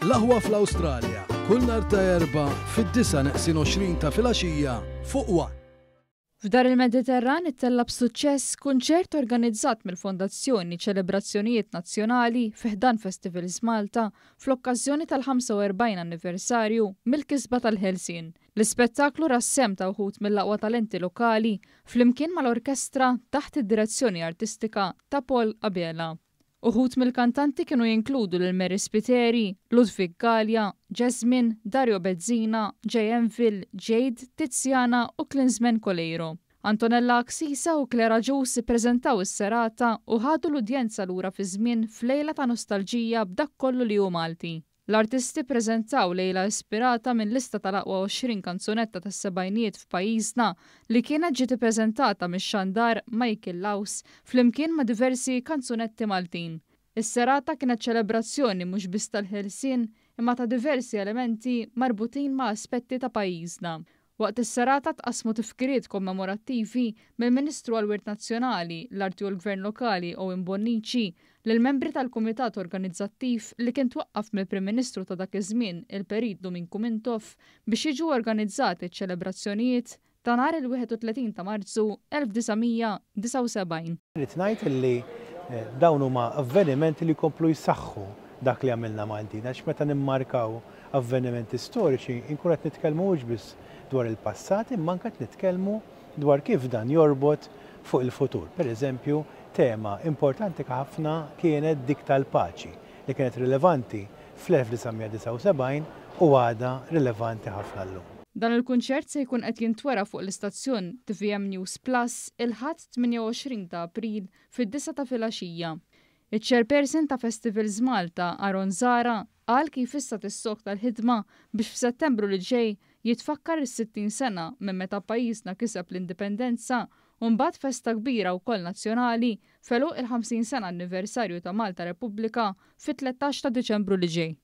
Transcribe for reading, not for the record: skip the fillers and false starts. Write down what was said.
L-aħwa fl-Awstralja, kull nhar ta' Erba' fid-9:20 ta' filgħaxija fuq One. F'dar il-Mediterran ittella b'suċċess kunċert organizzat mill-Fondazzjoni Ċelebrazzjonijiet Nazzjonali fiħdan Festivals Malta fl-okkażjoni tal-45 anniversarju mill-kisba tal-Ħelsien. L-ispettaklu rassem ta' wħud mill-aqwa talenti lokali flimkien mal-orkestra taħt id-direzzjoni artistika ta' Paul Abela. Uħud mill-kantanti kienu jinkludu lil-Mary Spiteri, Ludwig Gallia, Jasmine, Dario Bezzina, Jay Enfield, Jade, Tiziana u Klinsman Koleiro. Antonella Aksisa u Clara Juice ippreżentaw is-serata u ħadu l-udjenza lura fi żmien f'lejla ta' nostalġija b'dak kollu li hu Malti. L-artisti ppreżentaw lejla ispirata minn lista tal-aqwa 20 kanzunetta tas-sebgħinijiet f'pajjiżna li kienet ġiet ippreżentata mix-xandar Michael Laws flimkien ma' diversi kanzunetti Maltin. Is-serata kienet ċelebrazzjoni mhux biss tal-ħelsien imma ta' diversi elementi marbutin ma' aspetti ta' pajjiżna. Waqt is-serata tqasmu tifkiriet kommemorattivi mill-Ministru għall-Wirt Nazzjonali, l-Arti u l-Gvern Lokali Owen Bonnici lill-membri tal-Kumitat Organizzattiv li kien twaqqaf mill-Prim Ministru ta' dak iż-żmien il-Perit Domingo Mintoff biex jiġu organizzati ċ-ċelebrazzjonijiet ta' nhar il-31 ta' Marzu 1979. Rrid ngħid li dawn huma avvenimenti li jkomplu jsaħħu dak li għamilna Maltin, għax meta nimmarkaw avvenimenti storiċi inkun qed nitkellmu mhux biss dwar il-passat imma anke qed nitkellmu dwar kif dan jorbot fuq il-futur. Pereżempju, tema importanti ħafna kienet dik tal-paċi li kienet rilevanti fl-1979 u għadha rilevanti ħafna llum. Dan il-kunċert se jkun qed jintwera fuq l-istazzjon TVM News Plus il-ħadd 28 ta' April fid-9 ta' filgħaxija. Iċ-chairperson ta' Festivals Malta, Aron Zara, qal kif issa tissok tal-ħidma biex f'Settembru li ġej jitfakkar is-60 sena minn meta pajjiżna kiseb l-indipendenza u mbagħad festa kbira wkoll nazzjonali feluq il-50 sena anniversarju ta' Malta Repubblika fit-13 ta' Diċembru li ġej.